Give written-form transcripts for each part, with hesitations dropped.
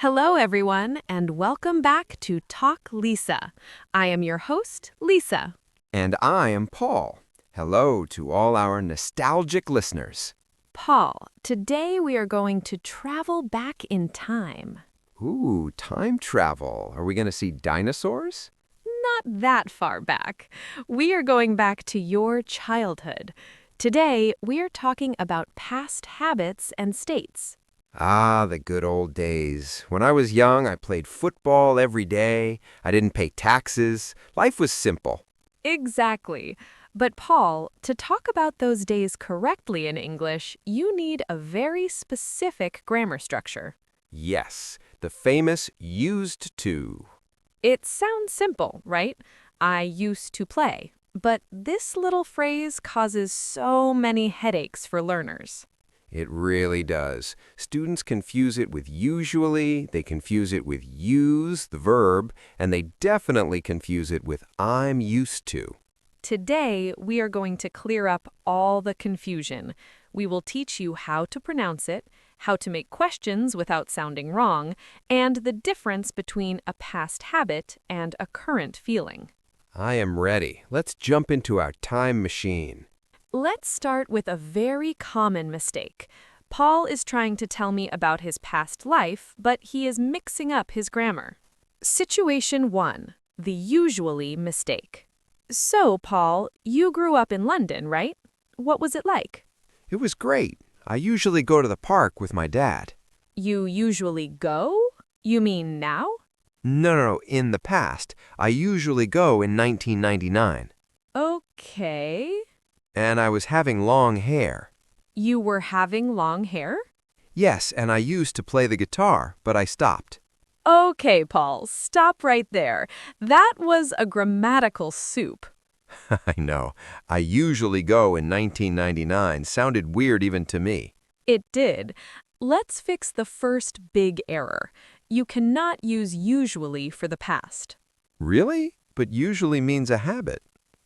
Hello, everyone, and welcome back to Talk Lisa. I am your host, Lisa. And I am Paul. Hello to all our nostalgic listeners. Paul, today we are going to travel back in time. Ooh, time travel. Are we going to see dinosaurs? Not that far back. We are going back to your childhood. Today, we are talking about past habits and states. Ah, the good old days. When I was young, I played football every day. I didn't pay taxes. Life was simple. Exactly. But Paul, to talk about those days correctly in English, you need a very specific grammar structure. Yes, the famous used to. It sounds simple, right? I used to play. But this little phrase causes so many headaches for learners. It really does. Students confuse it with usually, they confuse it with use, the verb, and they definitely confuse it with I'm used to. Today, we are going to clear up all the confusion. We will teach you how to pronounce it, how to make questions without sounding wrong, and the difference between a past habit and a current feeling. I am ready. Let's jump into our time machine. Let's start with a very common mistake. Paul is trying to tell me about his past life, but he is mixing up his grammar. Situation 1. The usually mistake. So, Paul, you grew up in London, right? What was it like? It was great. I usually go to the park with my dad. You usually go? You mean now? No, in the past. I usually go in 1999. Okay. And I was having long hair. You were having long hair? Yes, and I used to play the guitar, but I stopped. Okay, Paul, stop right there. That was a grammatical soup. I know. I usually go in 1999 sounded weird even to me. It did. Let's fix the first big error. You cannot use usually for the past. Really? But usually means a habit.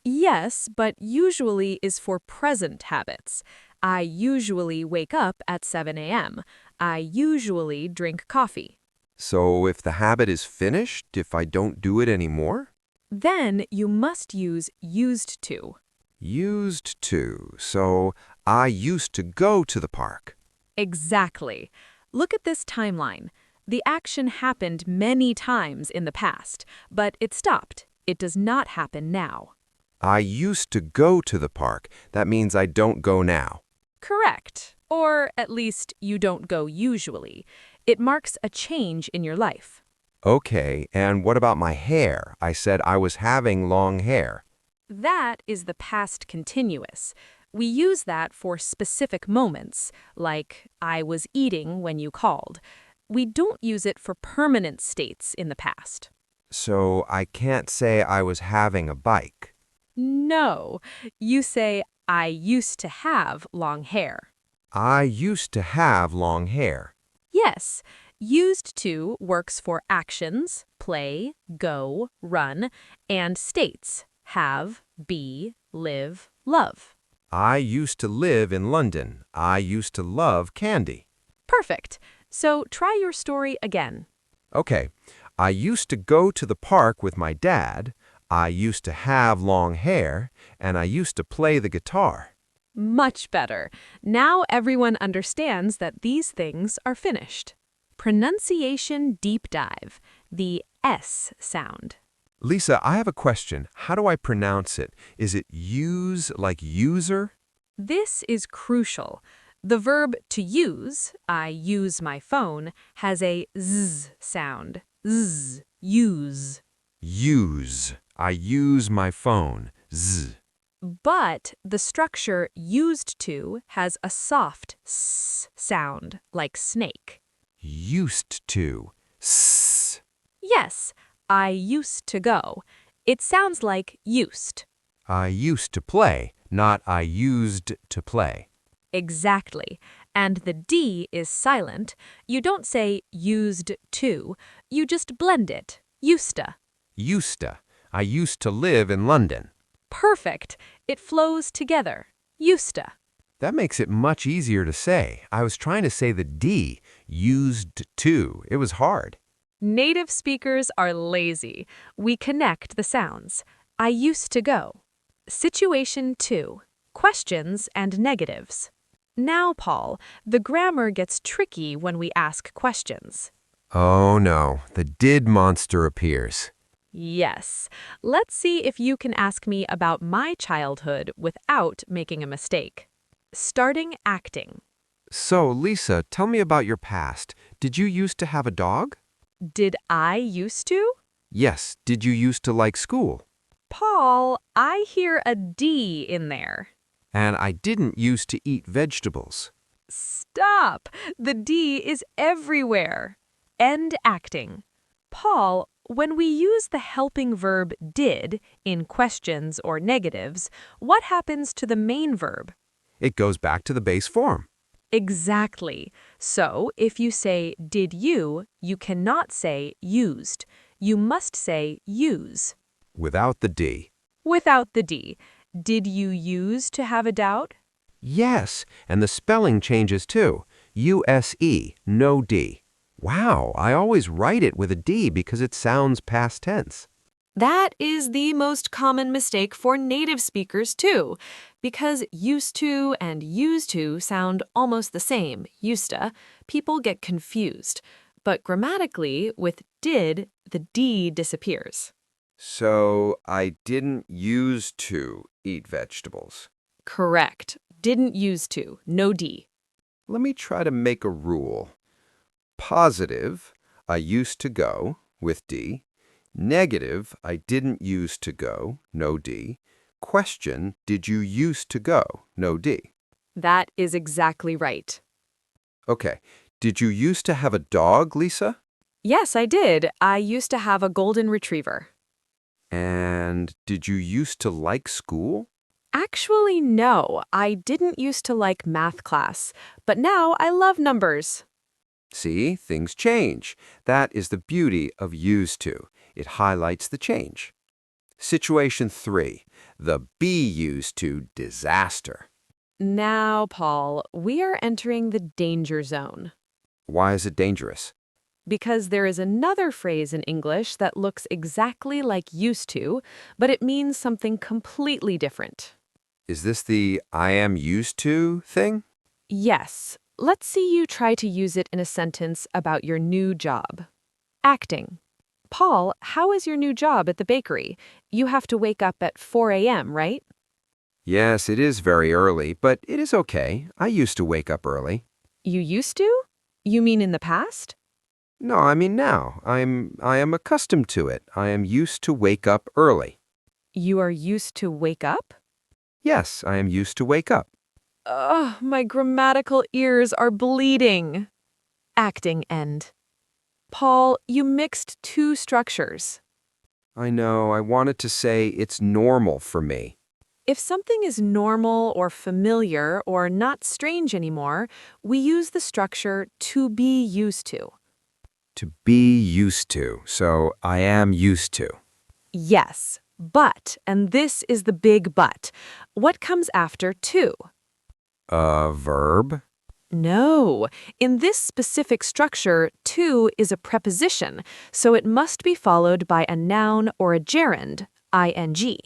Yes, but usually is for present habits. I usually wake up at 7 a.m. I usually drink coffee. So if the habit is finished, if I don't do it anymore? Then you must use used to. Used to. So I used to go to the park. Exactly. Look at this timeline. The action happened many times in the past, but it stopped. It does not happen now. I used to go to the park. That means I don't go now. Correct. Or at least you don't go usually. It marks a change in your life. Okay, and what about my hair? I said I was having long hair. That is the past continuous. We use that for specific moments, like I was eating when you called. We don't use it for permanent states in the past. So I can't say I was having a bike. No, you say, I used to have long hair. I used to have long hair. Yes, used to works for actions, play, go, run, and states, have, be, live, love. I used to live in London. I used to love candy. Perfect. So try your story again. Okay, I used to go to the park with my dad. I used to have long hair, and I used to play the guitar. Much better. Now everyone understands that these things are finished. Pronunciation deep dive, the S sound. Lisa, I have a question. How do I pronounce it? Is it use like user? This is crucial. The verb to use, I use my phone, has a Z sound. Z, use. Use. I use my phone. Z. But the structure used to has a soft S sound, like snake. Used to. S. Yes, I used to go. It sounds like used. I used to play, not I used to play. Exactly. And the D is silent. You don't say used to. You just blend it. Usta. Usta. I used to live in London. Perfect. It flows together. Usta. That makes it much easier to say. I was trying to say the D, used to. It was hard. Native speakers are lazy. We connect the sounds. I used to go. Situation 2. Questions and negatives. Now, Paul, the grammar gets tricky when we ask questions. Oh no, the did monster appears. Yes. Let's see if you can ask me about my childhood without making a mistake. Starting acting. So, Lisa, tell me about your past. Did you used to have a dog? Did I used to? Yes. Did you used to like school? Paul, I hear a D in there. And I didn't used to eat vegetables. Stop! The D is everywhere. End acting. Paul, when we use the helping verb did in questions or negatives, what happens to the main verb? It goes back to the base form. Exactly. So, if you say did you cannot say used. You must say use. Without the D. Without the D. Did you use to have a doubt? Yes, and the spelling changes too. U-S-E, no D. Wow, I always write it with a D because it sounds past tense. That is the most common mistake for native speakers, too, because used to and used to sound almost the same, used to, people get confused. But grammatically, with did, the D disappears. So, I didn't used to eat vegetables. Correct. Didn't used to, no D. Let me try to make a rule. Positive, I used to go, with D. Negative, I didn't used to go, no D. Question, did you used to go, no D. That is exactly right. Okay, did you used to have a dog, Lisa? Yes, I did. I used to have a golden retriever. And did you used to like school? Actually, no. I didn't used to like math class, but now I love numbers. See, things change. That is the beauty of used to. It highlights the change. Situation 3. The be used to disaster. Now, Paul, we are entering the danger zone. Why is it dangerous? Because there is another phrase in English that looks exactly like used to, but it means something completely different. Is this the I am used to thing? Yes. Let's see you try to use it in a sentence about your new job. Acting. Paul, how is your new job at the bakery? You have to wake up at 4 a.m., right? Yes, it is very early, but it is okay. I used to wake up early. You used to? You mean in the past? No, I mean now. I am accustomed to it. I am used to wake up early. You are used to wake up? Yes, I am used to wake up. Ugh, my grammatical ears are bleeding. Acting end. Paul, you mixed two structures. I know, I wanted to say it's normal for me. If something is normal or familiar or not strange anymore, we use the structure to be used to. To be used to, so I am used to. Yes, but, and this is the big but, what comes after to? A verb? No, in this specific structure, to is a preposition, so it must be followed by a noun or a gerund, ing.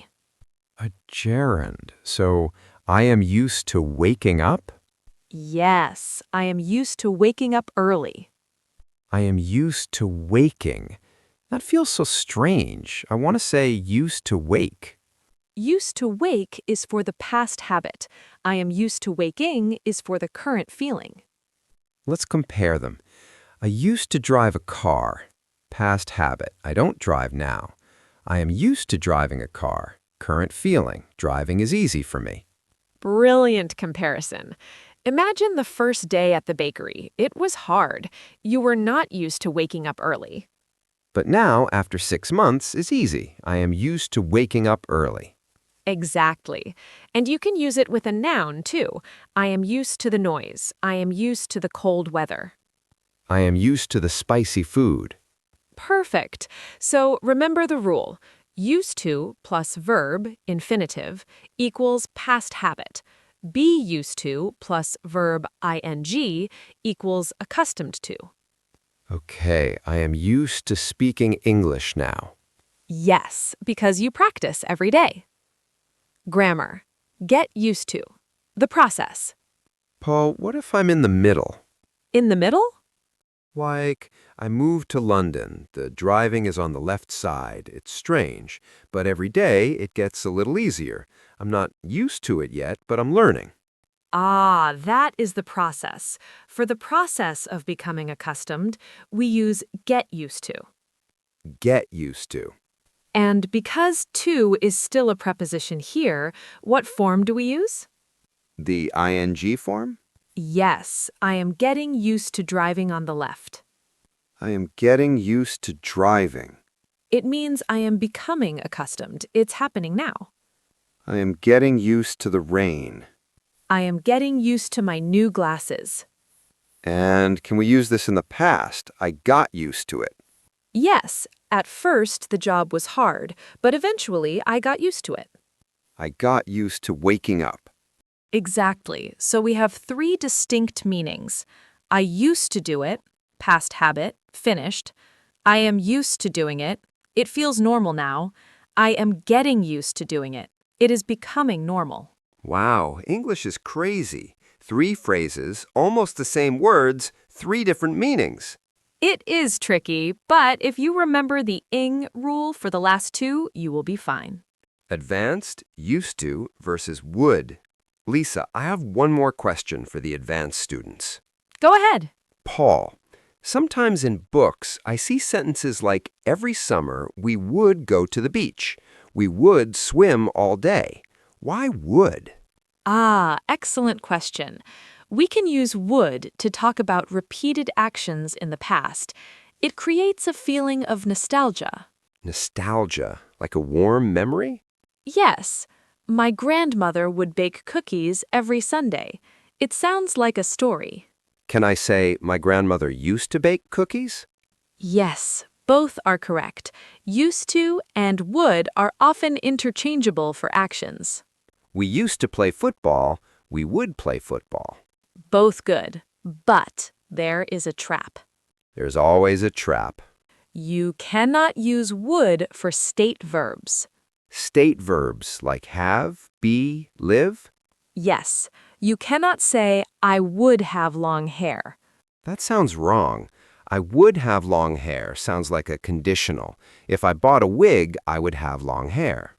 A gerund. So I am used to waking up? Yes, I am used to waking up early. I am used to waking. That feels so strange. I want to say used to wake. Used to wake is for the past habit. I am used to waking is for the current feeling. Let's compare them. I used to drive a car. Past habit. I don't drive now. I am used to driving a car. Current feeling. Driving is easy for me. Brilliant comparison. Imagine the first day at the bakery. It was hard. You were not used to waking up early. But now, after 6 months, is easy. I am used to waking up early. Exactly. And you can use it with a noun, too. I am used to the noise. I am used to the cold weather. I am used to the spicy food. Perfect. So remember the rule. Used to plus verb, infinitive, equals past habit. Be used to plus verb ing equals accustomed to. Okay, I am used to speaking English now. Yes, because you practice every day. Grammar. Get used to. The process. Paul, what if I'm in the middle? In the middle? Like, I moved to London. The driving is on the left side. It's strange, but every day it gets a little easier. I'm not used to it yet, but I'm learning. Ah, that is the process. For the process of becoming accustomed, we use get used to. Get used to. And because to is still a preposition here, what form do we use? The ing form? Yes, I am getting used to driving on the left. I am getting used to driving. It means I am becoming accustomed. It's happening now. I am getting used to the rain. I am getting used to my new glasses. And can we use this in the past? I got used to it. Yes, at first the job was hard, but eventually I got used to it. I got used to waking up. Exactly. So we have three distinct meanings. I used to do it, past habit, finished. I am used to doing it. It feels normal now. I am getting used to doing it. It is becoming normal. Wow, English is crazy. 3 phrases, almost the same words, 3 different meanings. It is tricky, but if you remember the ing rule for the last two, you will be fine. Advanced, used to versus would. Lisa, I have one more question for the advanced students. Go ahead. Paul, sometimes in books, I see sentences like, every summer we would go to the beach. We would swim all day. Why would? Ah, excellent question. We can use would to talk about repeated actions in the past. It creates a feeling of nostalgia. Nostalgia, like a warm memory? Yes, my grandmother would bake cookies every Sunday. It sounds like a story. Can I say, my grandmother used to bake cookies? Yes, both are correct. Used to and would are often interchangeable for actions. We used to play football. We would play football. Both good, but there is a trap. There's always a trap. You cannot use would for state verbs. State verbs like have, be, live? Yes, you cannot say, I would have long hair. That sounds wrong. I would have long hair sounds like a conditional. If I bought a wig, I would have long hair.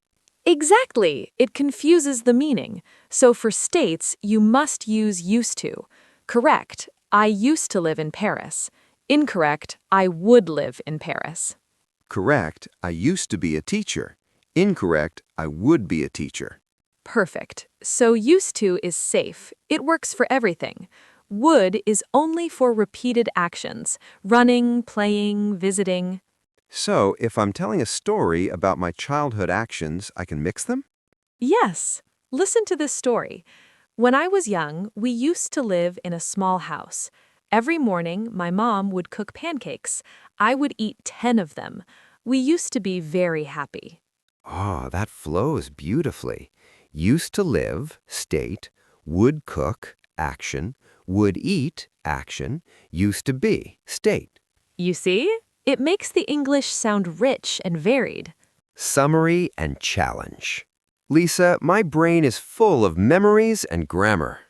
Exactly. It confuses the meaning. So for states, you must use used to. Correct, I used to live in Paris. Incorrect, I would live in Paris. Correct, I used to be a teacher. Incorrect, I would be a teacher. Perfect. So used to is safe. It works for everything. Would is only for repeated actions, running, playing, visiting. So, if I'm telling a story about my childhood actions, I can mix them? Yes. Listen to this story. When I was young, we used to live in a small house. Every morning, my mom would cook pancakes. I would eat 10 of them. We used to be very happy. Ah, that flows beautifully. Used to live, state, would cook, action, would eat, action, used to be, state. You see? It makes the English sound rich and varied. Summary and challenge. Lisa, my brain is full of memories and grammar.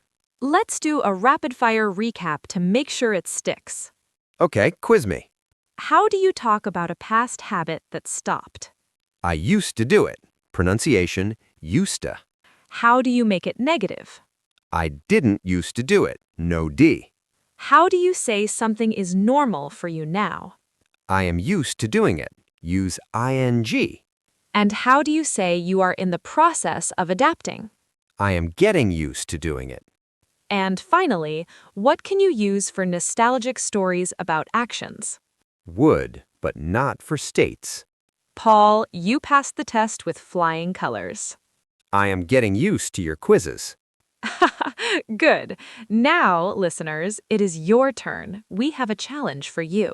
Let's do a rapid-fire recap to make sure it sticks. Okay, quiz me. How do you talk about a past habit that stopped? I used to do it. Pronunciation, used to. How do you make it negative? I didn't used to do it. No D. How do you say something is normal for you now? I am used to doing it. Use ing. And how do you say you are in the process of adapting? I am getting used to doing it. And finally, what can you use for nostalgic stories about actions? Would, but not for states. Paul, you passed the test with flying colors. I am getting used to your quizzes. Good. Now, listeners, it is your turn. We have a challenge for you.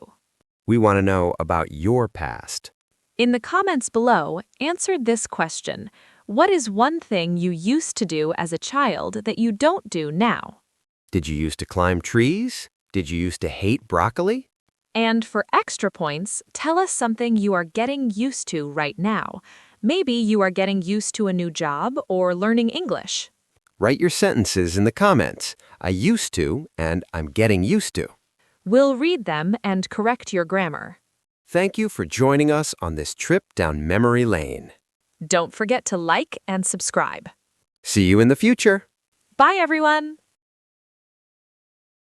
We want to know about your past. In the comments below, answer this question. What is one thing you used to do as a child that you don't do now? Did you used to climb trees? Did you used to hate broccoli? And for extra points, tell us something you are getting used to right now. Maybe you are getting used to a new job or learning English. Write your sentences in the comments. I used to and I'm getting used to. We'll read them and correct your grammar. Thank you for joining us on this trip down memory lane. Don't forget to like and subscribe. See you in the future. Bye, everyone!